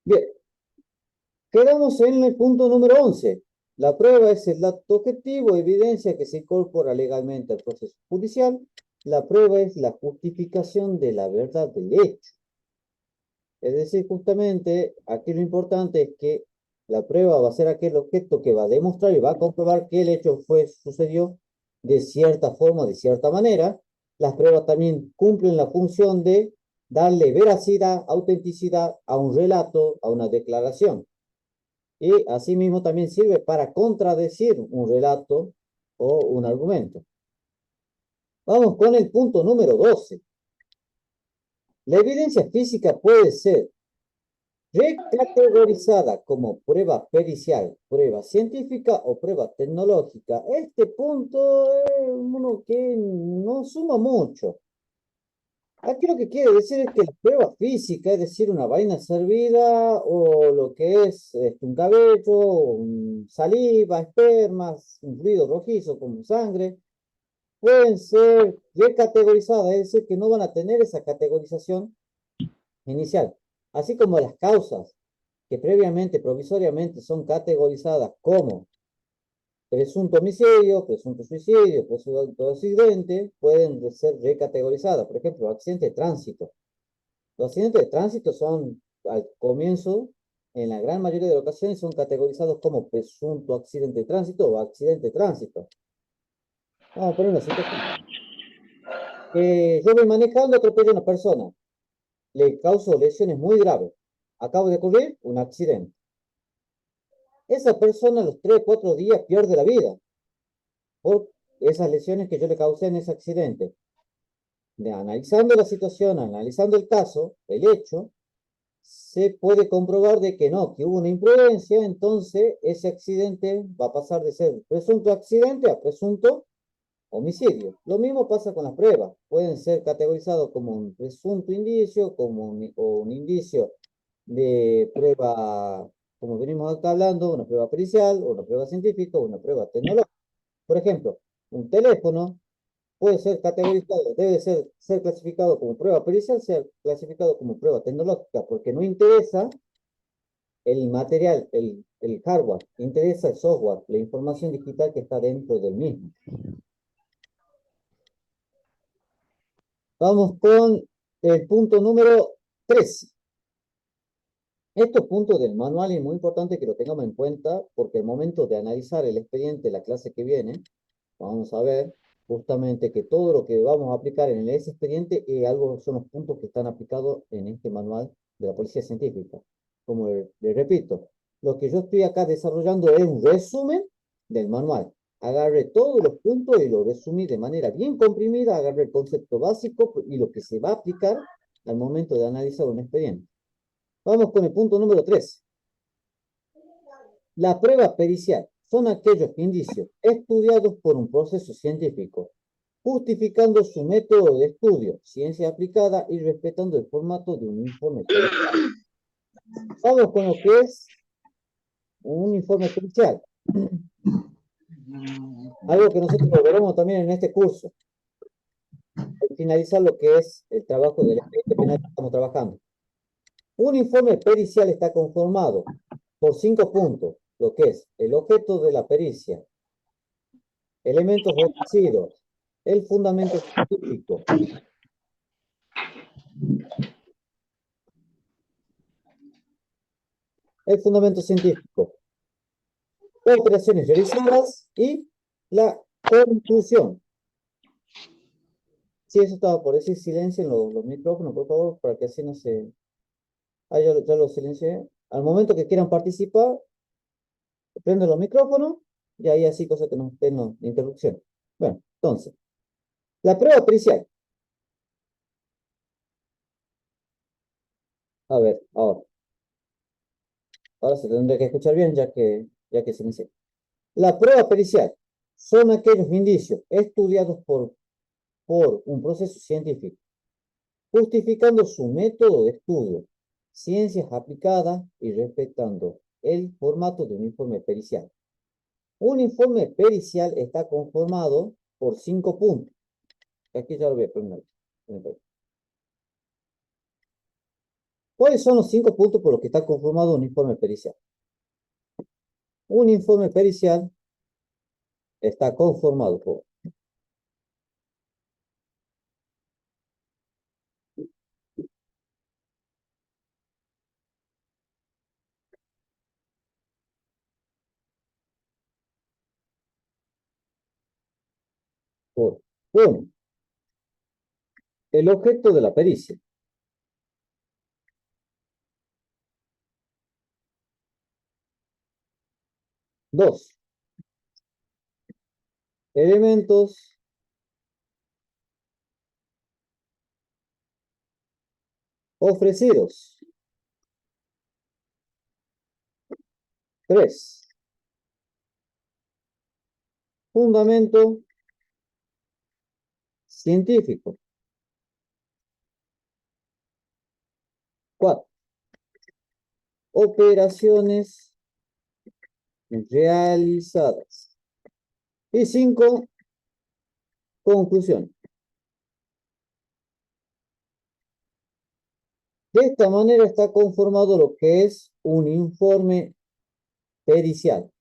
Bien, quedamos en el punto número 11. La prueba es el dato objetivo, evidencia que se incorpora legalmente al proceso judicial. La prueba es la justificación de la verdad del hecho. Es decir, justamente aquí lo importante es que la prueba va a ser aquel objeto que va a demostrar y va a comprobar que el hecho sucedió de cierta forma, de cierta manera. Las pruebas también cumplen la función de darle veracidad, autenticidad a un relato, a una declaración. Y asimismo también sirve para contradecir un relato o un argumento. Vamos con el punto número 12. La evidencia física puede ser recategorizada como prueba pericial, prueba científica o prueba tecnológica. Este punto es uno que no suma mucho. Aquí lo que quiere decir es que la prueba física, es decir, una vaina servida o lo que es un cabello, saliva, espermas, un fluido rojizo como sangre, pueden ser recategorizadas, es decir, que no van a tener esa categorización inicial, así como las causas que previamente, provisoriamente, son categorizadas como presunto homicidio, presunto suicidio, presunto accidente, pueden ser recategorizadas. Por ejemplo, accidente de tránsito. Los accidentes de tránsito son, al comienzo, en la gran mayoría de ocasiones, son categorizados como presunto accidente de tránsito o accidente de tránsito. Vamos a poner una situación. Yo voy manejando, atropello a una persona, le causo lesiones muy graves. Acabo de ocurrir un accidente. Esa persona a los 3 o 4 días pierde la vida por esas lesiones que yo le causé en ese accidente. Analizando la situación, analizando el caso, el hecho, se puede comprobar de que no, que hubo una imprudencia, entonces ese accidente va a pasar de ser presunto accidente a presunto homicidio. Lo mismo pasa con las pruebas. Pueden ser categorizados como un presunto indicio, como un indicio de prueba, como venimos acá hablando, una prueba pericial, o una prueba científica, o una prueba tecnológica. Por ejemplo, un teléfono puede ser categorizado, debe ser clasificado como prueba pericial, ser clasificado como prueba tecnológica, porque no interesa el material, el hardware, interesa el software, la información digital que está dentro del mismo. Vamos con el punto número 13. Estos puntos del manual es muy importante que lo tengamos en cuenta porque al momento de analizar el expediente, la clase que viene, vamos a ver justamente que todo lo que vamos a aplicar en ese expediente son los puntos que están aplicados en este manual de la Policía Científica. Como le repito, lo que yo estoy acá desarrollando es un resumen del manual. Agarré todos los puntos y lo resumí de manera bien comprimida, agarré el concepto básico y lo que se va a aplicar al momento de analizar un expediente. Vamos con el punto número 3. La prueba pericial son aquellos indicios estudiados por un proceso científico, justificando su método de estudio, ciencia aplicada y respetando el formato de un informe pericial. Vamos con lo que es un informe pericial. Algo que nosotros veremos también en este curso. Al finalizar lo que es el trabajo del expediente penal que estamos trabajando. Un informe pericial está conformado por 5 puntos, lo que es el objeto de la pericia, elementos ofrecidos, el fundamento científico, operaciones realizadas y la conclusión. Si eso estaba por decir, silencien los micrófonos, por favor, para que así no se... Ah, ya lo silencié. Al momento que quieran participar, prenden los micrófonos y ahí así cosa que no estén interrupción. Bueno, entonces, la prueba pericial. A ver, ahora se tendría que escuchar bien ya que silencié. La prueba pericial son aquellos indicios estudiados por un proceso científico, justificando su método de estudio, ciencias aplicadas y respetando el formato de un informe pericial. Un informe pericial está conformado por 5 puntos. Aquí ya lo voy a poner. ¿Cuáles son los 5 puntos por los que está conformado un informe pericial? Un informe pericial está conformado por 1. El objeto de la pericia. 2. Elementos ofrecidos. 3. Fundamento científico. 4. Operaciones realizadas. Y 5. Conclusión. De esta manera está conformado lo que es un informe pericial.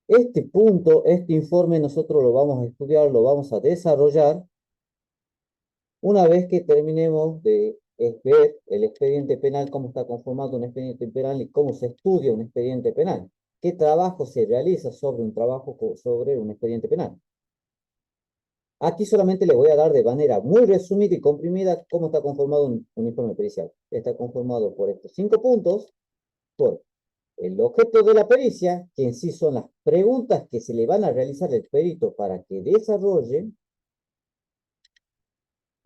Este punto, este informe, nosotros lo vamos a estudiar, lo vamos a desarrollar una vez que terminemos de ver el expediente penal, cómo está conformado un expediente penal y cómo se estudia un expediente penal. ¿Qué trabajo se realiza sobre un trabajo sobre un expediente penal? Aquí solamente le voy a dar de manera muy resumida y comprimida cómo está conformado un informe pericial. Está conformado por estos 5 puntos, por el objeto de la pericia, que en sí son las preguntas que se le van a realizar al perito para que desarrolle,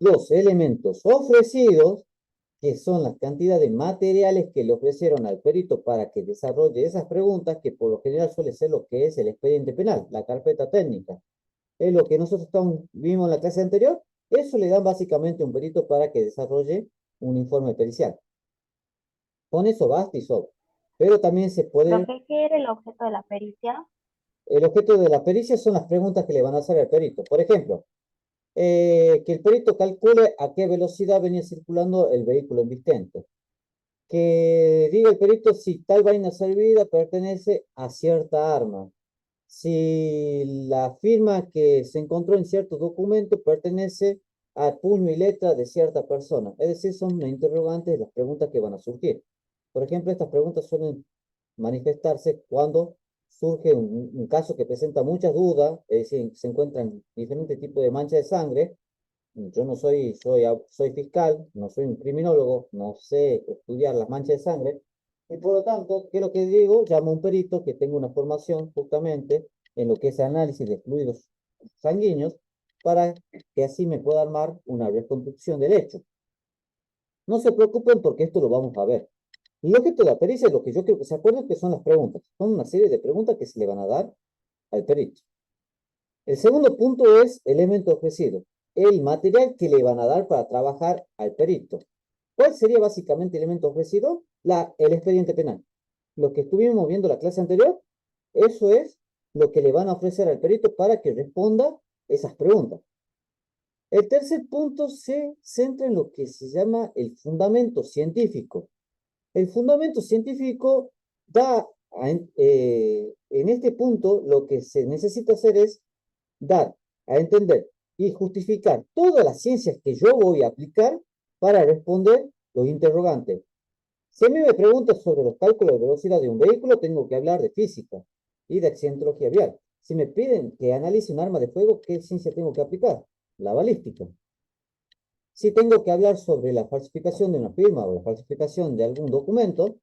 los elementos ofrecidos, que son las cantidades de materiales que le ofrecieron al perito para que desarrolle esas preguntas, que por lo general suele ser lo que es el expediente penal, la carpeta técnica. Es lo que nosotros vimos en la clase anterior. Eso le dan básicamente un perito para que desarrolle un informe pericial. Con eso basta y sobra. Pero también se puede. Profe, ¿qué era el objeto de la pericia? El objeto de la pericia son las preguntas que le van a hacer al perito. Por ejemplo, que el perito calcule a qué velocidad venía circulando el vehículo embistente. Que diga el perito si tal vaina servida pertenece a cierta arma. Si la firma que se encontró en cierto documento pertenece al puño y letra de cierta persona. Es decir, son interrogantes las preguntas que van a surgir. Por ejemplo, estas preguntas suelen manifestarse cuando surge un caso que presenta muchas dudas, es decir, se encuentran diferentes tipos de manchas de sangre. Yo no soy fiscal, no soy un criminólogo, no sé estudiar las manchas de sangre, y por lo tanto, ¿qué es lo que digo? Llamo a un perito que tenga una formación justamente en lo que es análisis de fluidos sanguíneos para que así me pueda armar una reconstrucción del hecho. No se preocupen porque esto lo vamos a ver. El objeto de la pericia es lo que yo quiero que se acuerden que son las preguntas. Son una serie de preguntas que se le van a dar al perito. El segundo punto es elemento ofrecido, el material que le van a dar para trabajar al perito. ¿Cuál sería básicamente el elemento ofrecido? El expediente penal. Lo que estuvimos viendo la clase anterior, eso es lo que le van a ofrecer al perito para que responda esas preguntas. El tercer punto se centra en lo que se llama el fundamento científico. El fundamento científico en este punto lo que se necesita hacer es dar a entender y justificar todas las ciencias que yo voy a aplicar para responder los interrogantes. Si a mí me preguntan sobre los cálculos de velocidad de un vehículo, tengo que hablar de física y de accidentología vial. Si me piden que analice un arma de fuego, ¿qué ciencia tengo que aplicar? La balística. Si tengo que hablar sobre la falsificación de una firma o la falsificación de algún documento,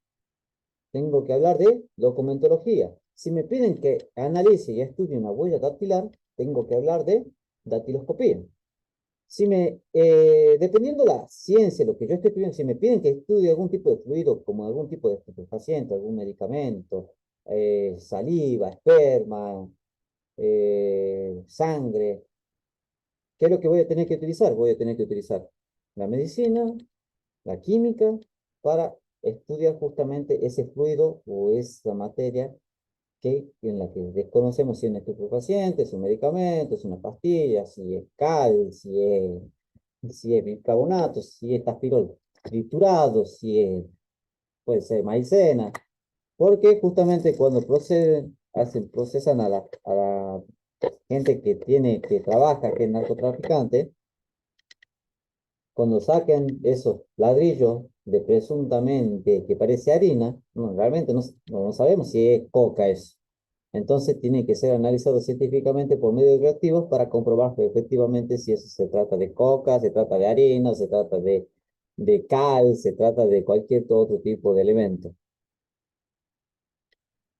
tengo que hablar de documentología. Si me piden que analice y estudie una huella dactilar, tengo que hablar de datiloscopía. Dependiendo la ciencia, lo que yo esté estudiando, si me piden que estudie algún tipo de fluido, como algún tipo de estupefaciente, algún medicamento, saliva, esperma, sangre, ¿qué es lo que voy a tener que utilizar? Voy a tener que utilizar la medicina, la química, para estudiar justamente ese fluido o esa materia en la que desconocemos si es un estupefaciente, si es un medicamento, si es una pastilla, si es cal, si es bicarbonato, si es tafirol. triturado, si es, puede ser maicena, porque justamente cuando procesan a la gente que trabaja, que es narcotraficante, cuando sacan esos ladrillos de presuntamente que parece harina, no, realmente no sabemos si es coca eso. Entonces tiene que ser analizado científicamente por medio de reactivos para comprobar efectivamente si eso se trata de coca, se trata de harina, se trata de cal, se trata de cualquier otro tipo de elemento.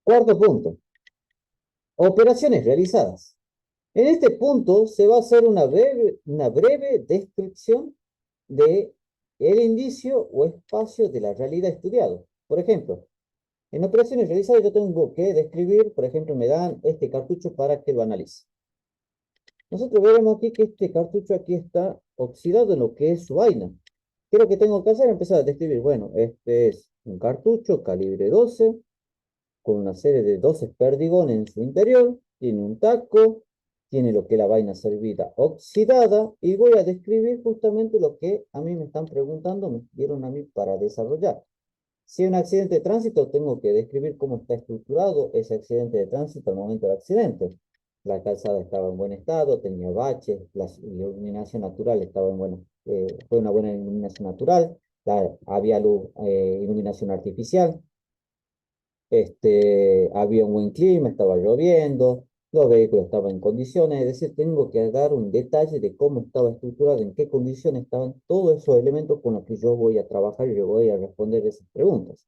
Cuarto punto, operaciones realizadas. En este punto se va a hacer una breve descripción de el indicio o espacio de la realidad estudiado. Por ejemplo, en operaciones realizadas yo tengo que describir, por ejemplo, me dan este cartucho para que lo analice. Nosotros veremos aquí que este cartucho aquí está oxidado en lo que es su vaina. ¿Qué es lo que tengo que hacer? Empezar a describir. Bueno, este es un cartucho calibre 12 con una serie de 12 perdigones en su interior. Tiene un taco, tiene lo que es la vaina servida oxidada y voy a describir justamente lo que a mí me están preguntando, me dieron a mí para desarrollar. Si hay un accidente de tránsito, tengo que describir cómo está estructurado ese accidente de tránsito al momento del accidente. La calzada estaba en buen estado, tenía baches, la iluminación natural estaba en bueno, fue una buena iluminación natural, había luz, iluminación artificial, había un buen clima, estaba lloviendo, los vehículos estaban en condiciones, es decir, tengo que dar un detalle de cómo estaba estructurado, en qué condiciones estaban todos esos elementos con los que yo voy a trabajar y yo voy a responder esas preguntas.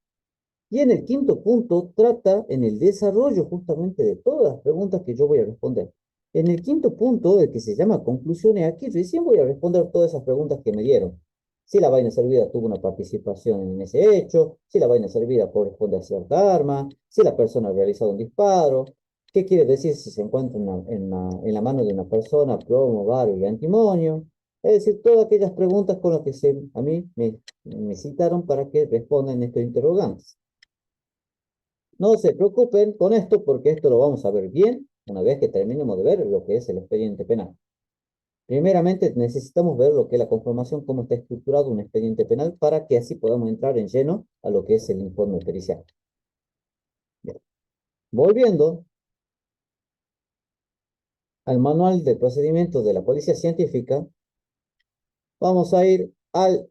Y en el quinto punto trata en el desarrollo justamente de todas las preguntas que yo voy a responder. En el quinto punto, el que se llama conclusiones, aquí recién voy a responder todas esas preguntas que me dieron. Si la vaina servida tuvo una participación en ese hecho, si la vaina servida corresponde a cierta arma, si la persona ha realizado un disparo, qué quiere decir si se encuentra en la mano de una persona plomo, baro y antimonio. Es decir, todas aquellas preguntas con las que a mí me citaron para que respondan estos interrogantes. No se preocupen con esto porque esto lo vamos a ver bien una vez que terminemos de ver lo que es el expediente penal. Primeramente necesitamos ver lo que es la conformación, cómo está estructurado un expediente penal para que así podamos entrar en lleno a lo que es el informe pericial. Bien. Volviendo al manual de procedimientos de la policía científica, vamos a ir al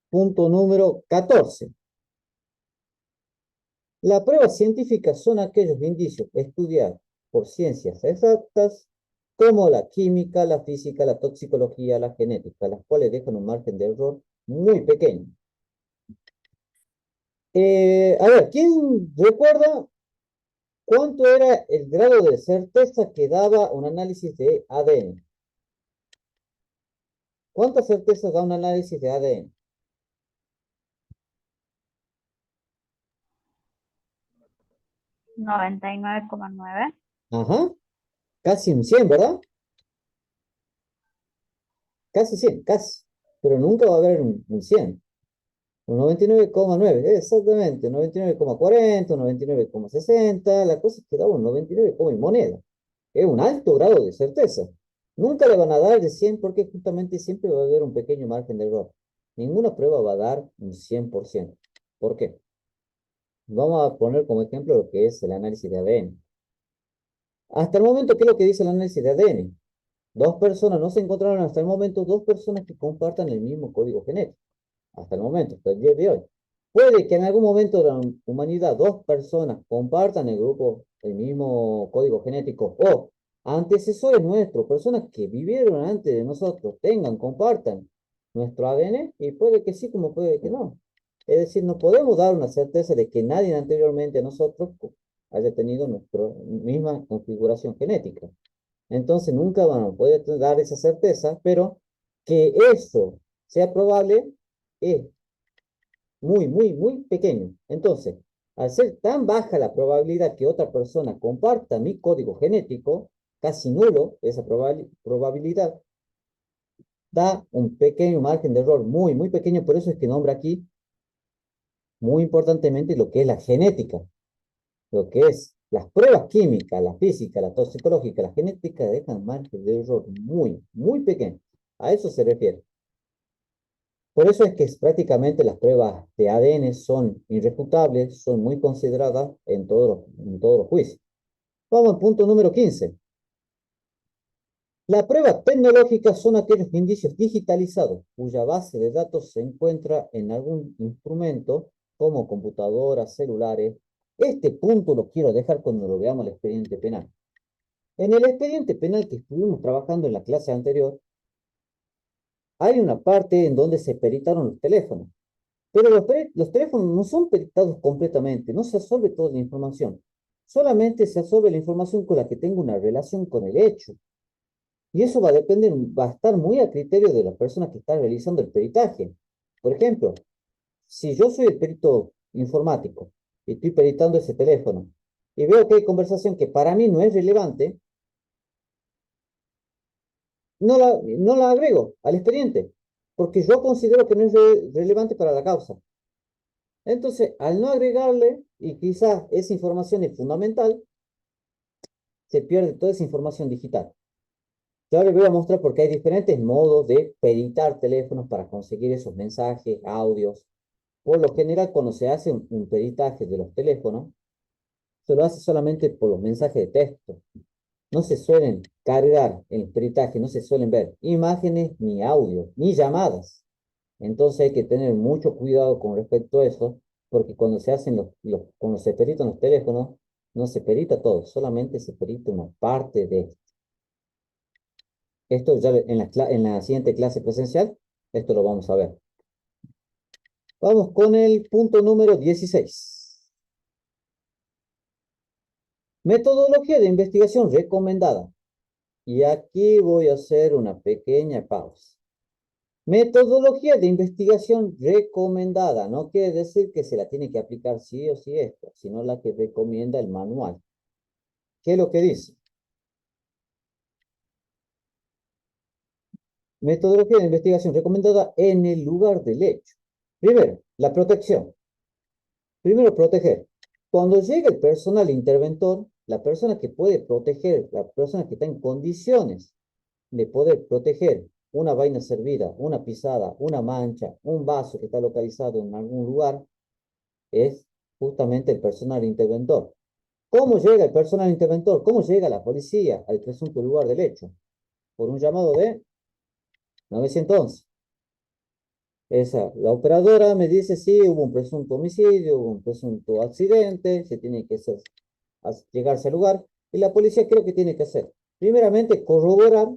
punto número 14. La prueba científica son aquellos indicios estudiados por ciencias exactas como la química, la física, la toxicología, la genética, las cuales dejan un margen de error muy pequeño. A ver, ¿quién recuerda cuánto era el grado de certeza que daba un análisis de ADN? ¿Cuánta certeza da un análisis de ADN? 99,9. Ajá, casi un 100, ¿verdad? Casi 100, casi. Pero nunca va a haber un 100. Un 99,9, exactamente, 99,40, 99,60, la cosa es que da un 99 como en moneda. Es un alto grado de certeza. Nunca le van a dar de 100 porque justamente siempre va a haber un pequeño margen de error. Ninguna prueba va a dar un 100%. ¿Por qué? Vamos a poner como ejemplo lo que es el análisis de ADN. Hasta el momento, ¿qué es lo que dice el análisis de ADN? Dos personas, no se encontraron hasta el momento dos personas que compartan el mismo código genético. Hasta el momento, hasta el día de hoy. Puede que en algún momento de la humanidad dos personas compartan el mismo código genético o antecesores nuestros, personas que vivieron antes de nosotros, compartan nuestro ADN y puede que sí como puede que no. Es decir, no podemos dar una certeza de que nadie anteriormente a nosotros haya tenido nuestra misma configuración genética. Entonces nunca van a poder dar esa certeza, pero que eso sea probable es muy, muy, muy pequeño. Entonces, al ser tan baja la probabilidad que otra persona comparta mi código genético, casi nulo esa probabilidad, da un pequeño margen de error, muy, muy pequeño. Por eso es que nombra aquí muy importantemente lo que es la genética, lo que es las pruebas químicas, la física, la toxicológica, la genética dejan margen de error muy, muy pequeño. A eso se refiere. Por eso es que prácticamente las pruebas de ADN son irrefutables, son muy consideradas en todos los juicios. Vamos al punto número 15. La prueba tecnológica son aquellos indicios digitalizados cuya base de datos se encuentra en algún instrumento como computadoras, celulares. Este punto lo quiero dejar cuando lo veamos el expediente penal. En el expediente penal que estuvimos trabajando en la clase anterior, hay una parte en donde se peritaron los teléfonos, pero los teléfonos no son peritados completamente, no se absorbe toda la información, solamente se absorbe la información con la que tenga una relación con el hecho. Y eso va a depender, va a estar muy a criterio de la persona que está realizando el peritaje. Por ejemplo, si yo soy el perito informático y estoy peritando ese teléfono y veo que hay conversación que para mí no es relevante, no la agrego al expediente, porque yo considero que no es relevante para la causa. Entonces, al no agregarle, y quizás esa información es fundamental, se pierde toda esa información digital. Yo les voy a mostrar porque hay diferentes modos de peritar teléfonos para conseguir esos mensajes, audios. Por lo general, cuando se hace un peritaje de los teléfonos, se lo hace solamente por los mensajes de texto. No se suelen cargar en el peritaje, no se suelen ver imágenes, ni audio, ni llamadas. Entonces hay que tener mucho cuidado con respecto a eso, porque cuando se hacen cuando se peritan los teléfonos, no se perita todo, solamente se perita una parte de esto. Esto ya en la siguiente clase presencial, esto lo vamos a ver. Vamos con el punto número 16. Metodología de investigación recomendada. Y aquí voy a hacer una pequeña pausa. Metodología de investigación recomendada. No quiere decir que se la tiene que aplicar sí o sí esto, sino la que recomienda el manual. ¿Qué es lo que dice? Metodología de investigación recomendada en el lugar del hecho. Primero, la protección. Primero, proteger. Cuando llega el personal interventor, la persona que puede proteger, la persona que está en condiciones de poder proteger una vaina servida, una pisada, una mancha, un vaso que está localizado en algún lugar, es justamente el personal interventor. ¿Cómo llega el personal interventor? ¿Cómo llega la policía al presunto lugar del hecho? Por un llamado de 911. La operadora me dice, sí, hubo un presunto homicidio, hubo un presunto accidente, se tiene que llegarse al lugar, y la policía creo que tiene que hacer, primeramente, corroborar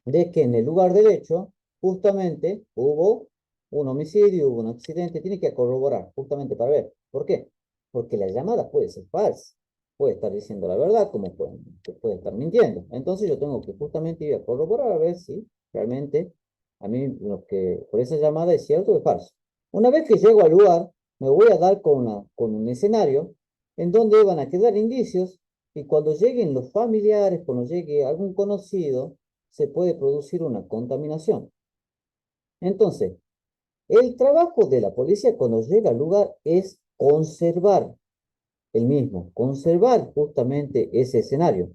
de que en el lugar del hecho, justamente, hubo un homicidio, hubo un accidente, tiene que corroborar, justamente para ver. ¿Por qué? Porque la llamada puede ser falsa, puede estar diciendo la verdad, como puede estar mintiendo. Entonces yo tengo que justamente ir a corroborar a ver si realmente a mí lo que por esa llamada es cierto o es falso. Una vez que llego al lugar, me voy a dar con un escenario en donde van a quedar indicios y cuando lleguen los familiares, cuando llegue algún conocido, se puede producir una contaminación. Entonces, el trabajo de la policía cuando llega al lugar es conservar el mismo, conservar justamente ese escenario.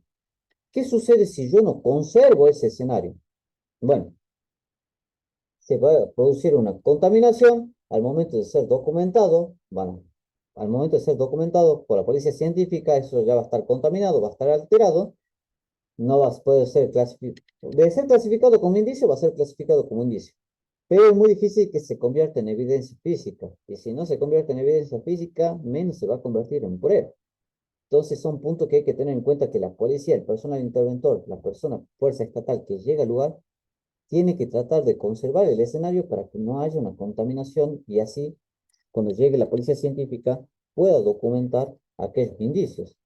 ¿Qué sucede si yo no conservo ese escenario? Bueno, se va a producir una contaminación al momento de ser documentado, bueno, al momento de ser documentado por la policía científica, eso ya va a estar contaminado, va a estar alterado, no va a poder ser clasificado, de ser clasificado como indicio, va a ser clasificado como indicio. Pero es muy difícil que se convierta en evidencia física, y si no se convierte en evidencia física, menos se va a convertir en prueba. Entonces son puntos que hay que tener en cuenta que la policía, el personal interventor, la persona, fuerza estatal que llega al lugar, tiene que tratar de conservar el escenario para que no haya una contaminación y así, cuando llegue la policía científica, pueda documentar aquellos indicios.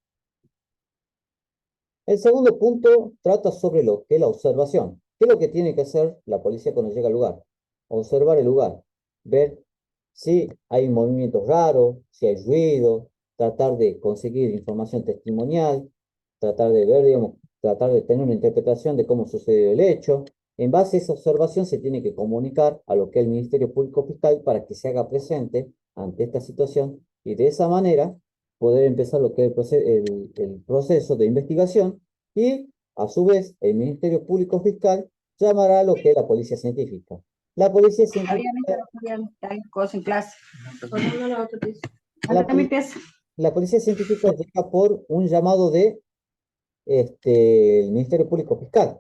El segundo punto trata sobre lo que es la observación. ¿Qué es lo que tiene que hacer la policía cuando llega al lugar? Observar el lugar, ver si hay movimientos raros, si hay ruido, tratar de conseguir información testimonial, tratar de ver, digamos, tratar de tener una interpretación de cómo sucedió el hecho. En base a esa observación se tiene que comunicar a lo que es el Ministerio Público Fiscal para que se haga presente ante esta situación y de esa manera poder empezar lo que es el proceso de investigación y a su vez el Ministerio Público Fiscal llamará a lo que es la policía científica. La policía Obviamente científica, no podían dar cosas en clase. Pasando a la otra pieza. la, Acá también poli- empieza. la policía científica llega por un llamado de el Ministerio Público Fiscal.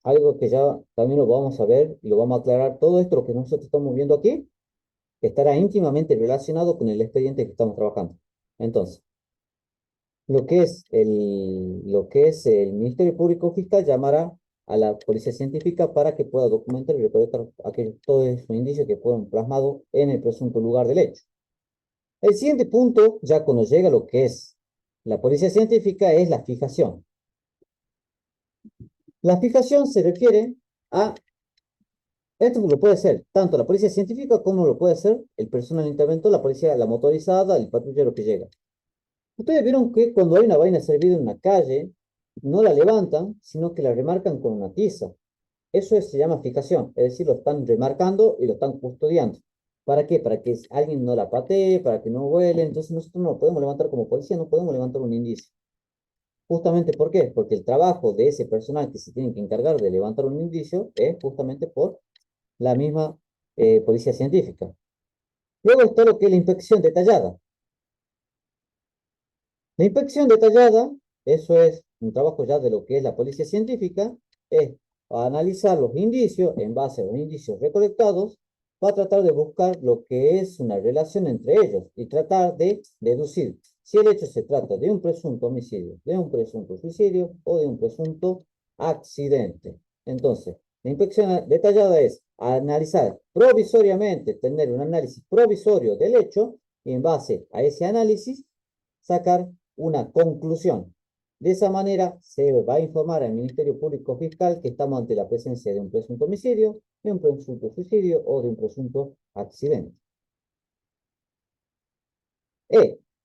Algo que ya también lo vamos a ver y lo vamos a aclarar. Todo esto, lo que nosotros estamos viendo aquí, estará íntimamente relacionado con el expediente que estamos trabajando. Entonces, lo que es el Ministerio Público Fiscal llamará a la Policía Científica para que pueda documentar y recolectar todos esos indicios que fueron plasmados en el presunto lugar del hecho. El siguiente punto, ya cuando llega lo que es la Policía Científica, es la fijación. La fijación se refiere a, esto lo puede ser tanto la Policía Científica como lo puede ser el personal interventor, la policía, la motorizada, el patrullero que llega. Ustedes vieron que cuando hay una vaina servida en una calle, no la levantan, sino que la remarcan con una tiza. Se llama fijación, es decir, lo están remarcando y lo están custodiando. ¿Para qué? Para que alguien no la patee, para que no vuele. Entonces nosotros no lo podemos levantar como policía, no podemos levantar un indicio. Justamente ¿por qué? Porque el trabajo de ese personal que se tiene que encargar de levantar un indicio es justamente por la misma policía científica. Luego está lo que es la inspección detallada. La inspección detallada, eso es un trabajo ya de lo que es la policía científica, es analizar los indicios en base a los indicios recolectados para tratar de buscar lo que es una relación entre ellos y tratar de deducir si el hecho se trata de un presunto homicidio, de un presunto suicidio o de un presunto accidente. Entonces, la inspección detallada es analizar provisoriamente, tener un análisis provisorio del hecho y en base a ese análisis sacar una conclusión. De esa manera se va a informar al Ministerio Público Fiscal que estamos ante la presencia de un presunto homicidio, de un presunto suicidio o de un presunto accidente.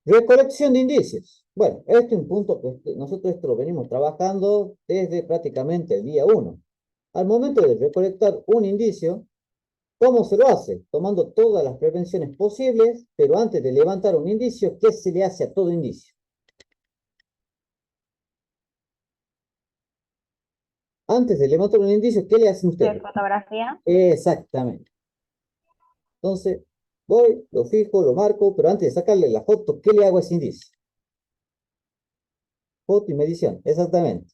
Recolección de indicios. Bueno, este es un punto que nosotros esto lo venimos trabajando desde prácticamente el día 1. Al momento de recolectar un indicio, ¿cómo se lo hace? Tomando todas las prevenciones posibles, pero antes de levantar un indicio, ¿qué se le hace a todo indicio? Antes de levantar un indicio, ¿qué le hacen de ustedes? fotografía, Exactamente. Entonces, voy, lo fijo, lo marco, pero antes de sacarle la foto, ¿qué le hago a ese indicio? Foto y medición, exactamente.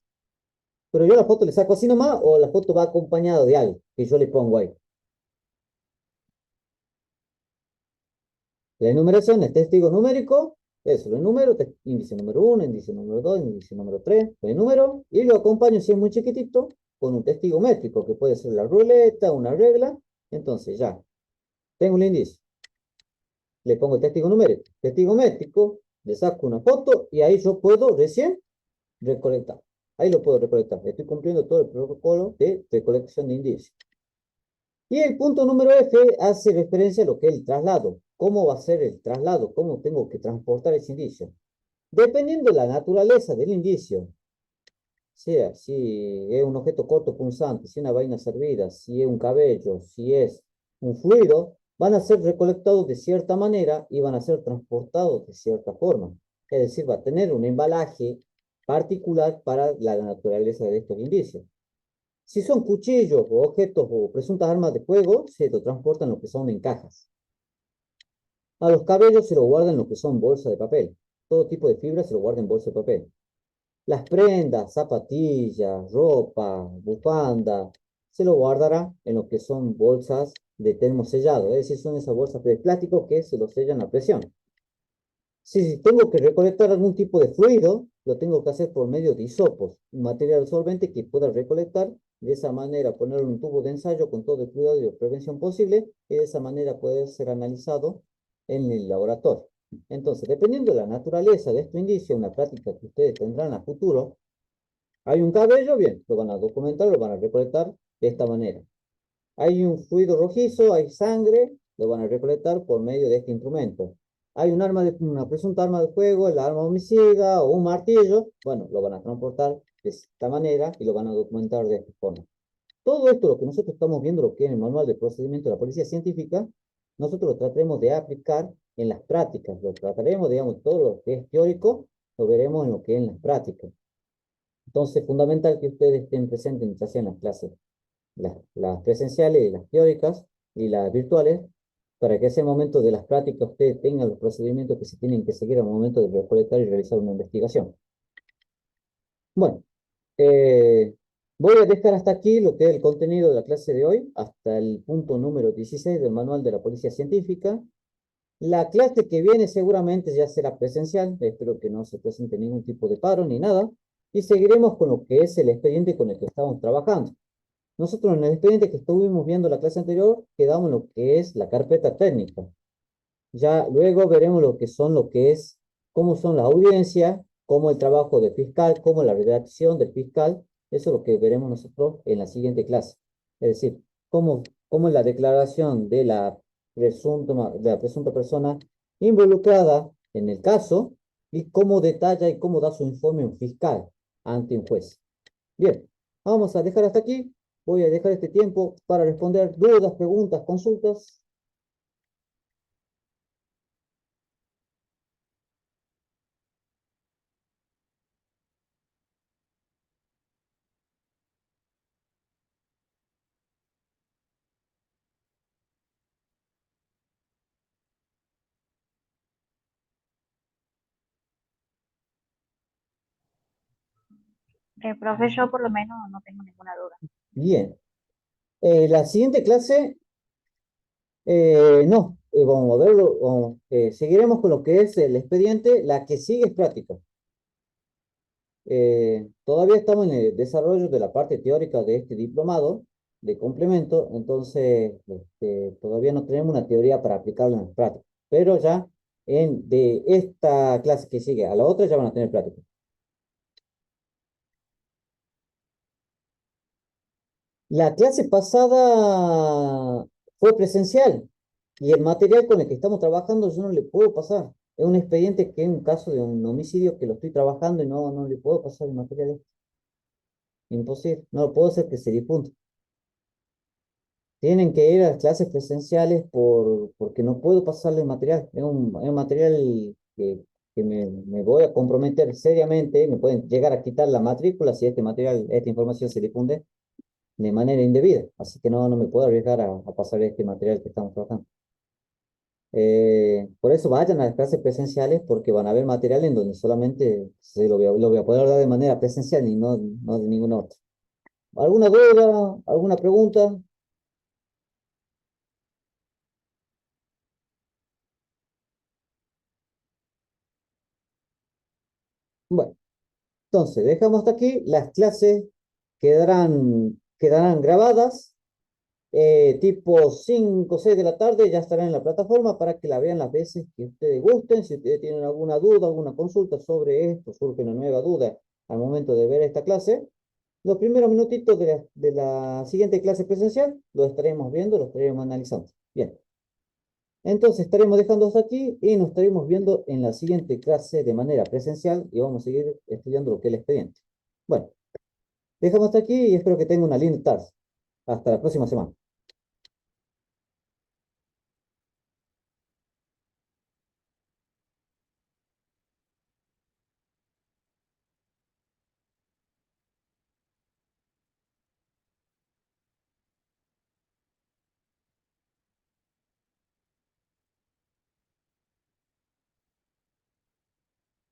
Pero yo la foto le saco así nomás o la foto va acompañada de algo que yo le pongo ahí. La enumeración es testigo numérico, eso, lo enumero, índice número 1, índice número 2, índice número 3, lo enumero y lo acompaño, si es muy chiquitito, con un testigo métrico, que puede ser la ruleta, una regla. Entonces ya, tengo el índice. Le pongo el testigo numérico, testigo métrico, le saco una foto y ahí yo puedo recién recolectar. Ahí lo puedo recolectar. Estoy cumpliendo todo el protocolo de recolección de indicios. Y el punto número F hace referencia a lo que es el traslado. ¿Cómo va a ser el traslado? ¿Cómo tengo que transportar ese indicio? Dependiendo de la naturaleza del indicio, sea si es un objeto corto punzante, si es una vaina servida, si es un cabello, si es un fluido, van a ser recolectados de cierta manera y van a ser transportados de cierta forma. Es decir, va a tener un embalaje particular para la naturaleza de estos indicios. Si son cuchillos o objetos o presuntas armas de fuego, se lo transportan lo que son en cajas. A los cabellos se lo guardan lo que son bolsas de papel. Todo tipo de fibra se lo guarda en bolsa de papel. Las prendas, zapatillas, ropa, bufanda, se lo guardará en lo que son bolsas de termosellado, es decir, son esas bolsas de plástico que se lo sellan a presión. Si tengo que recolectar algún tipo de fluido, lo tengo que hacer por medio de hisopos, un material solvente que pueda recolectar, de esa manera ponerlo en un tubo de ensayo con todo el cuidado y la prevención posible, y de esa manera poder ser analizado en el laboratorio. Entonces, dependiendo de la naturaleza de este indicio, una práctica que ustedes tendrán a futuro, hay un cabello, bien, lo van a documentar, lo van a recolectar de esta manera. Hay un fluido rojizo, hay sangre, lo van a recolectar por medio de este instrumento. Hay una presunta arma de fuego, el arma homicida o un martillo, bueno, lo van a transportar de esta manera y lo van a documentar de esta forma. Todo esto, lo que nosotros estamos viendo, lo que es el manual de procedimiento de la policía científica, nosotros lo trataremos de aplicar en las prácticas, lo trataremos, digamos, todo lo que es teórico, lo veremos en lo que es en las prácticas. Entonces, es fundamental que ustedes estén presentes en las clases las presenciales y las teóricas y las virtuales, para que ese momento de las prácticas ustedes tengan los procedimientos que se tienen que seguir al momento de recolectar y realizar una investigación. Bueno, voy a dejar hasta aquí lo que es el contenido de la clase de hoy, hasta el punto número 16 del manual de la Policía Científica. La clase que viene seguramente ya será presencial, espero que no se presente ningún tipo de paro ni nada, y seguiremos con lo que es el expediente con el que estamos trabajando. Nosotros en el expediente que estuvimos viendo la clase anterior, quedamos en lo que es la carpeta técnica. Ya luego veremos lo que es, cómo son las audiencias, cómo el trabajo del fiscal, cómo la redacción del fiscal, eso es lo que veremos nosotros en la siguiente clase. Es decir, cómo es la declaración de la presunta persona involucrada en el caso y cómo detalla y cómo da su informe un fiscal ante un juez. Bien, vamos a dejar hasta aquí. Voy a dejar este tiempo para responder dudas, preguntas, consultas. Profe, yo por lo menos no tengo ninguna duda. Bien. La siguiente clase, no, vamos a verlo, seguiremos con lo que es el expediente, la que sigue es práctica. Todavía estamos en el desarrollo de la parte teórica de este diplomado de complemento, entonces todavía no tenemos una teoría para aplicarla en la práctica, pero ya de esta clase que sigue a la otra ya van a tener práctica. La clase pasada fue presencial y el material con el que estamos trabajando yo no le puedo pasar. Es un expediente que es un caso de un homicidio que lo estoy trabajando y no le puedo pasar el material. Imposible, no lo puedo hacer que se difunde. Tienen que ir a las clases presenciales porque no puedo pasarle el material. Es un material que me voy a comprometer seriamente. Me pueden llegar a quitar la matrícula si este material, esta información se difunde de manera indebida. Así que no me puedo arriesgar a pasar este material que estamos trabajando. Por eso vayan a las clases presenciales porque van a ver material en donde solamente lo voy a poder dar de manera presencial y no de ninguna otra. ¿Alguna duda? ¿Alguna pregunta? Bueno, entonces dejamos hasta aquí. Las clases quedarán grabadas. Tipo 5 o 6 de la tarde ya estará en la plataforma para que la vean las veces que ustedes gusten. Si ustedes tienen alguna duda, alguna consulta sobre esto, surge una nueva duda al momento de ver esta clase, los primeros minutitos de la siguiente clase presencial lo estaremos viendo, lo estaremos analizando. Bien, entonces estaremos dejando hasta aquí y nos estaremos viendo en la siguiente clase de manera presencial y vamos a seguir estudiando lo que es el expediente. Bueno, dejamos hasta aquí y espero que tengan una linda tarde. Hasta la próxima semana.